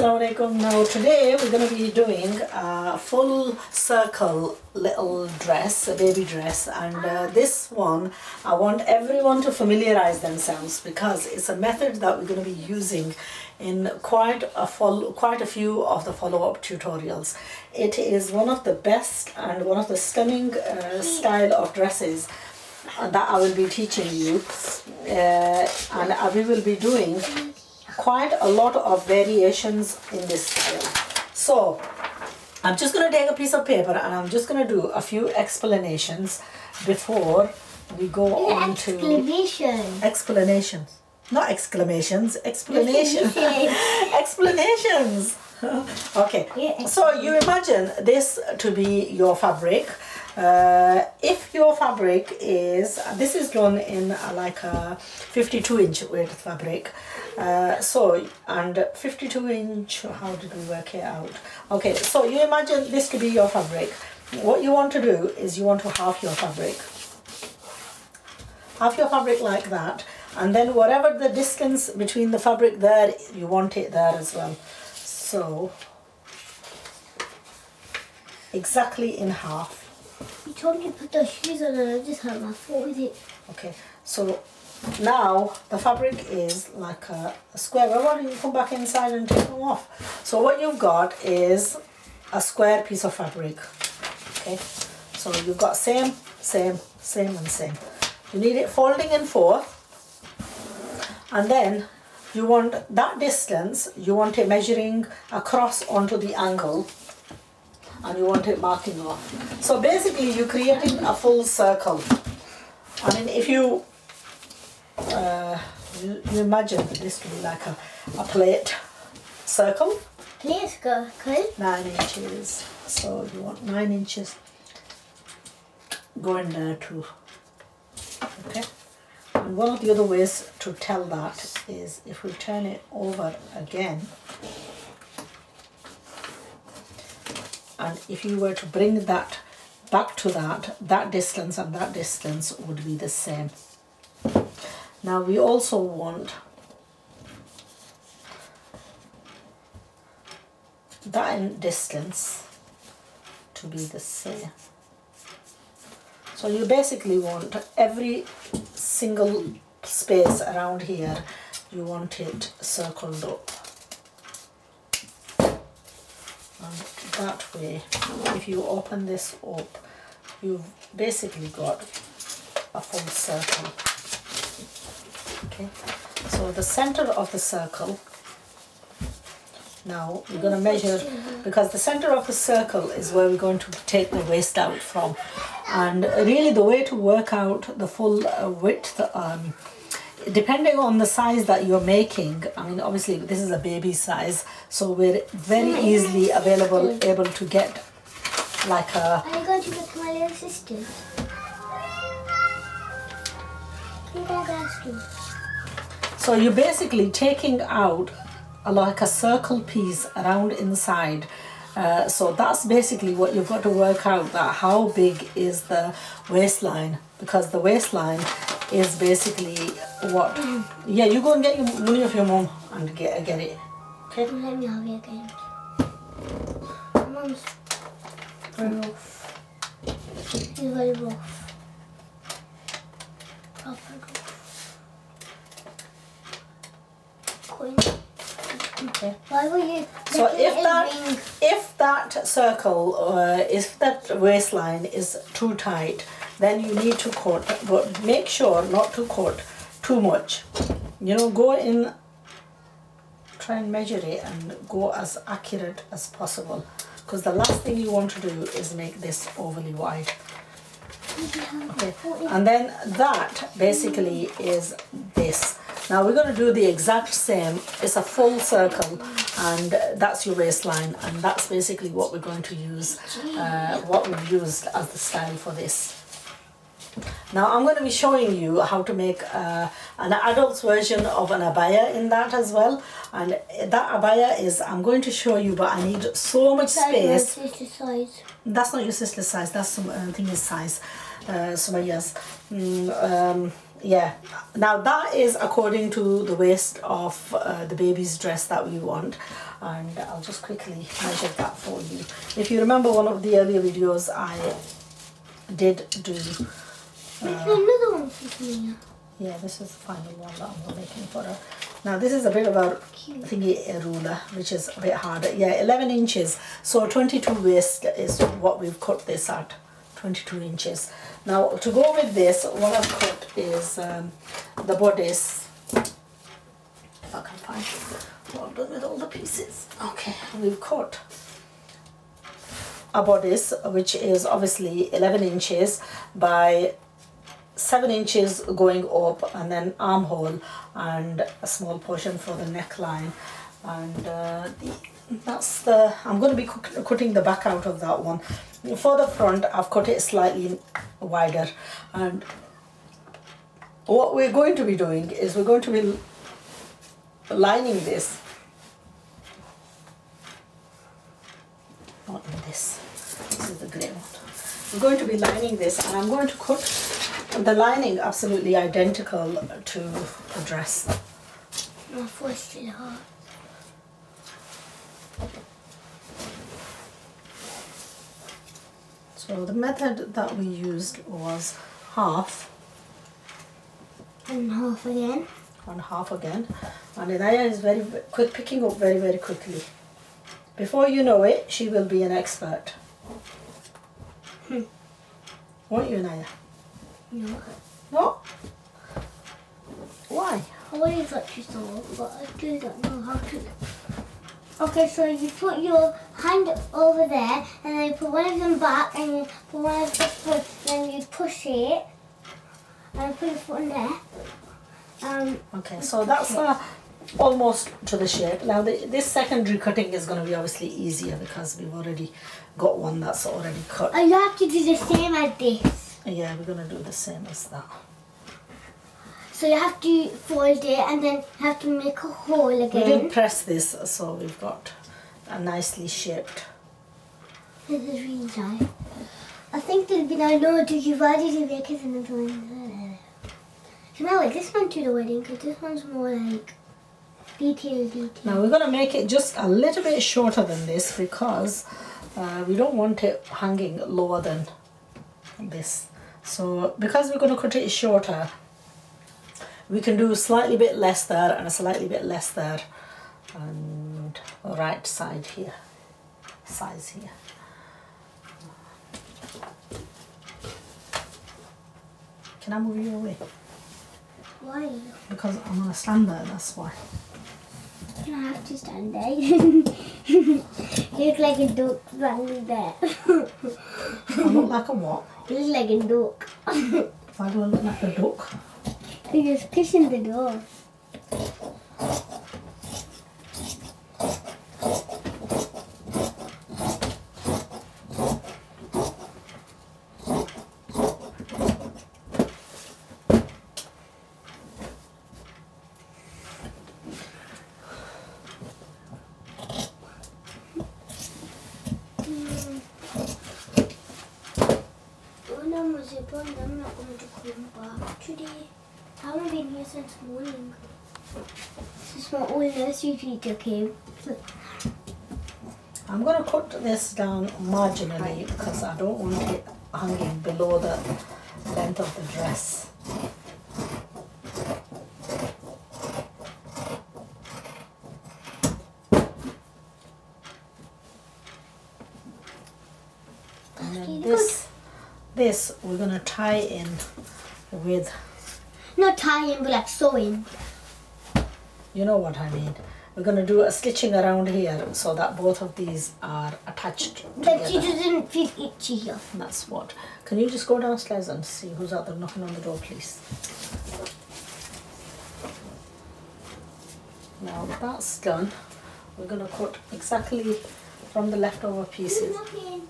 Assalamu alaikum. Now today we're going to be doing a full circle little dress, a baby dress, and this one I want everyone to familiarize themselves because it's a method that we're going to be using in quite a few of the follow-up tutorials. It is one of the best and one of the stunning style of dresses that I will be teaching you, and we will be doing quite a lot of variations in this style. So I'm just going to take a piece of paper and I'm just going to do a few explanations before we go on to explanations, not exclamations, explanations. Explanations. Okay, so you imagine this to be your fabric. If your fabric is, this is done in like a 52-inch weight fabric, and 52-inch, how did we work it out? Okay, so you imagine this to be your fabric. What you want to do is you want to half your fabric like that, and then whatever the distance between the fabric there, you want it there as well. So exactly in half. You told me to put those shoes on and I just had my foot with it. Okay, so now the fabric is like a square. Well, why don't you come back inside and take them off? So what you've got is a square piece of fabric. Okay, so you've got same, and same. You need it folding in four, and then you want that distance, you want it measuring across onto the angle, and you want it marking off. So basically you're creating a full circle. I mean, if you imagine this to be like a plate circle. Plate circle? 9 inches. So you want 9 inches going there too. Okay. And one of the other ways to tell that is if we turn it over again, and if you were to bring that back to that distance and that distance would be the same. Now we also want that distance to be the same. So you basically want every single space around here, you want it circled up. And that way, if you open this up, you've basically got a full circle. Okay, so the center of the circle, now we're going to measure, because the center of the circle is where we're going to take the waist out from. And really the way to work out the full width, depending on the size that you're making, I mean obviously this is a baby size, so we're very easily able to get like a... Are you going to look at my little sister? So you're basically taking out like a circle piece around inside. So that's basically what you've got to work out, that how big is the waistline, because the waistline is basically what... Yeah, you go and get your money off your mum and get it. Okay? Let me have it again. Mum's very rough. It's very rough. Proper rough. Coin. Okay. Why were you... So if that circle, if that waistline is too tight, then you need to cut, but make sure not to cut too much. You know, go in, try and measure it and go as accurate as possible, because the last thing you want to do is make this overly wide. Okay, and then that basically is this. Now we're going to do the exact same. It's a full circle, and that's your waistline, and that's basically what we're going to use, what we've used as the style for this. Now I'm going to be showing you how to make an adult's version of an abaya in that as well, and that abaya is, I'm going to show you, but I need so much space. Size. That's not your sister's size, that's some thing's size, Sumayya's. Yeah, now that is according to the waist of the baby's dress that we want, and I'll just quickly measure that for you. If you remember one of the earlier videos, I did do, Make another one for me. yeah, this is the final one that I'm making for her. Now this is a bit of a thingy, a ruler, which is a bit harder. Yeah, 11 inches, so 22 waist is what we've cut this at, 22 inches. Now to go with this, what I've cut is the bodice. If I can find what I've done with all the pieces. Okay, we've cut a bodice which is obviously 11 inches by 7 inches going up, and then armhole and a small portion for the neckline, and that's the, I'm going to be cutting the back out of that one. For the front I've cut it slightly wider, and what we're going to be doing is we're going to be lining this, not in this is the grey one. We're going to be lining this, and I'm going to cut the lining absolutely identical to the dress. My voice is hard. So the method that we used was half And half again. and half again, and Inaya is very quick, picking up very, very quickly. Before you know it, she will be an expert. Won't you, Inaya? No. No? Why? I already thought you saw, but I still don't know how to. Okay, so you put your hand over there, and then you put one of them back, and you put one of the foot, then you push it, and put your foot in there. Okay, so that's almost to the shape. Now this secondary cutting is going to be obviously easier because we've already got one that's already cut. And you have to do the same as this. Yeah, we're going to do the same as that. So you have to fold it, and then have to make a hole We again. did press this, so we've got a nicely shaped. This is really nice. I think there'll be no load to give already to make it another one. So now like this one to the wedding, because this one's more like detail. Now we're going to make it just a little bit shorter than this because we don't want it hanging lower than this. So because we're going to cut it shorter, we can do a slightly bit less there and a slightly bit less there, and right side here, size here. Can I move you away? Why? Because I'm going to stand there, that's why. You don't have to stand there. You look like a duck standing there. I look like a what? You look like a duck. Why do I look like a duck? You're just pushing the door. I'm not going to come back today. I haven't been here since morning. This is my old nursery teacher came. I'm going to cut this down marginally because I don't want it hanging below the length of the dress. And then this we're going to tie in with, not tying, but like sewing. you know what I mean. We're going to do a stitching around here so that both of these are attached But she together. doesn't feel itchy here. And that's what. Can you just go downstairs and see who's out there knocking on the door, please? Now that's done. We're going to cut exactly from the leftover pieces. Nothing.